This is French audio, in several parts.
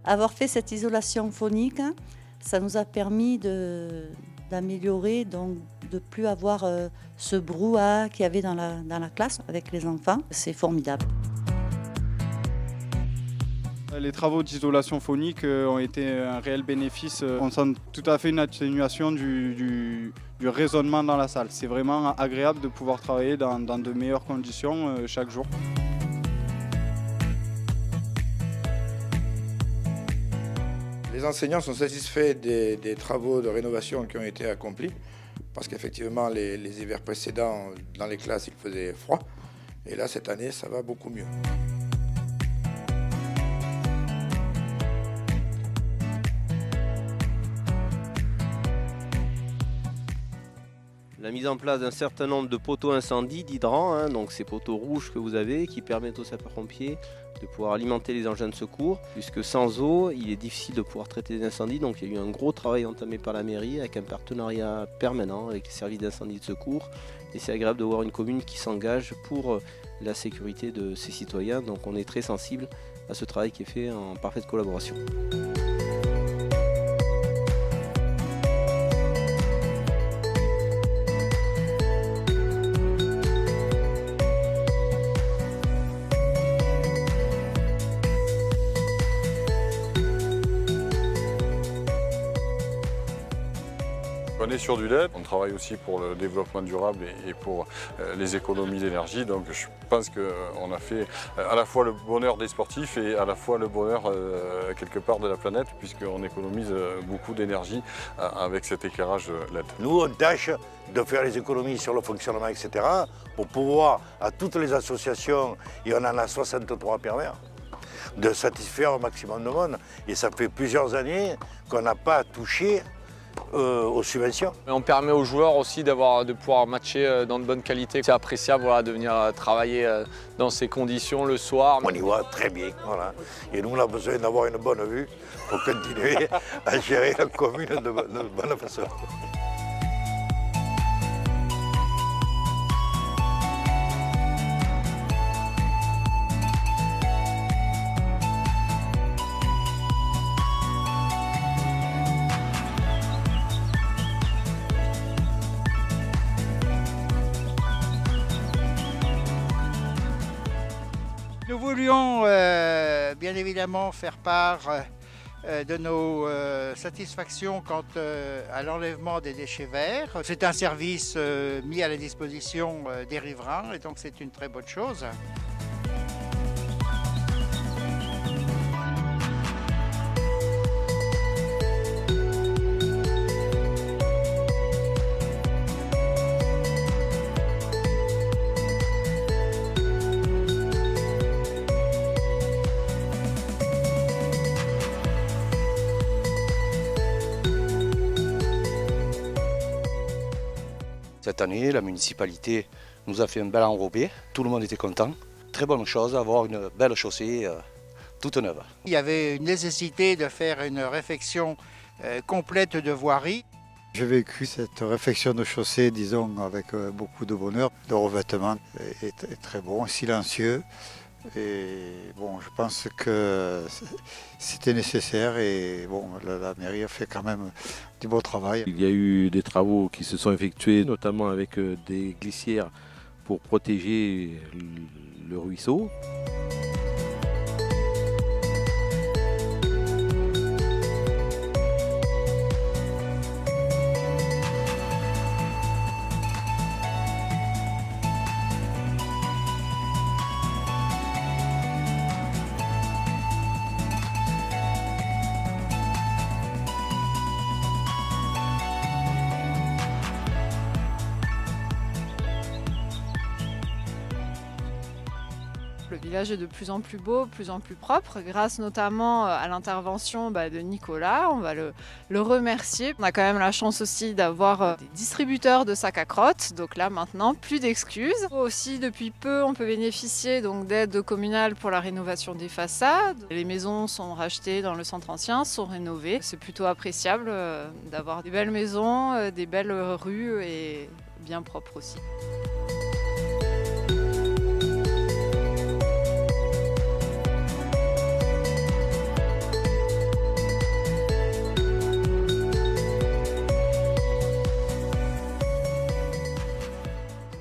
Avoir fait cette isolation phonique, ça nous a permis d'améliorer, donc de plus avoir ce brouhaha qu'il y avait dans la classe avec les enfants. C'est formidable. Les travaux d'isolation phonique ont été un réel bénéfice. On sent tout à fait une atténuation du raisonnement dans la salle. C'est vraiment agréable de pouvoir travailler dans de meilleures conditions chaque jour. Les enseignants sont satisfaits des travaux de rénovation qui ont été accomplis parce qu'effectivement les hivers précédents dans les classes il faisait froid et là cette année ça va beaucoup mieux. La mise en place d'un certain nombre de poteaux incendie, d'hydrants, donc ces poteaux rouges que vous avez qui permettent aux sapeurs-pompiers de pouvoir alimenter les engins de secours, puisque sans eau, il est difficile de pouvoir traiter des incendies. Donc il y a eu un gros travail entamé par la mairie avec un partenariat permanent avec les services d'incendie de secours. Et c'est agréable de voir une commune qui s'engage pour la sécurité de ses citoyens. Donc on est très sensible à ce travail qui est fait en parfaite collaboration. On est sur du LED, on travaille aussi pour le développement durable et pour les économies d'énergie. Donc je pense qu'on a fait à la fois le bonheur des sportifs et à la fois le bonheur quelque part de la planète puisqu'on économise beaucoup d'énergie avec cet éclairage LED. Nous on tâche de faire les économies sur le fonctionnement etc. pour pouvoir à toutes les associations, et on en a 63 pervers, de satisfaire au maximum de monde. Et ça fait plusieurs années qu'on n'a pas touché aux subventions. On permet aux joueurs aussi de pouvoir matcher dans de bonnes qualités. C'est appréciable de venir travailler dans ces conditions le soir. On y voit très bien, voilà. Et nous on a besoin d'avoir une bonne vue pour continuer à gérer la commune de bonne façon. Nous voulions bien évidemment faire part de nos satisfactions quant à l'enlèvement des déchets verts. C'est un service mis à la disposition des riverains et donc c'est une très bonne chose. Cette année, la municipalité nous a fait un bel enrobé, tout le monde était content. Très bonne chose, avoir une belle chaussée toute neuve. Il y avait une nécessité de faire une réfection complète de voirie. J'ai vécu cette réfection de chaussée, disons, avec beaucoup de bonheur. Le revêtement est très bon, silencieux. Et bon, je pense que c'était nécessaire et bon, la mairie a fait quand même du beau travail. Il y a eu des travaux qui se sont effectués, notamment avec des glissières pour protéger le ruisseau. Le village est de plus en plus beau, de plus en plus propre, grâce notamment à l'intervention de Nicolas. On va le remercier. On a quand même la chance aussi d'avoir des distributeurs de sacs à crottes. Donc là maintenant, plus d'excuses. Aussi, depuis peu, on peut bénéficier d'aides communales pour la rénovation des façades. Les maisons sont rachetées dans le centre ancien, sont rénovées. C'est plutôt appréciable d'avoir des belles maisons, des belles rues et bien propres aussi.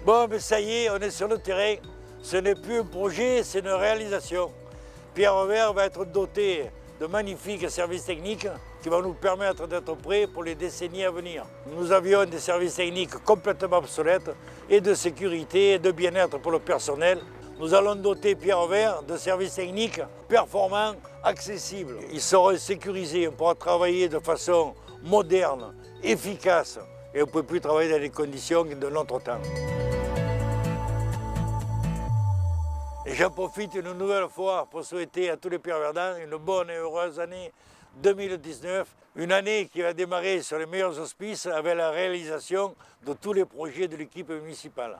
Bon, mais ça y est, on est sur le terrain. Ce n'est plus un projet, c'est une réalisation. Pierre Vert va être doté de magnifiques services techniques qui vont nous permettre d'être prêts pour les décennies à venir. Nous avions des services techniques complètement obsolètes et de sécurité et de bien-être pour le personnel. Nous allons doter Pierre Vert de services techniques performants, accessibles. Ils seront sécurisés, on pourra travailler de façon moderne, efficace et on ne peut plus travailler dans les conditions de notre temps. Et j'en profite une nouvelle fois pour souhaiter à tous les Pierre Verdans une bonne et heureuse année 2019, une année qui va démarrer sur les meilleurs auspices avec la réalisation de tous les projets de l'équipe municipale.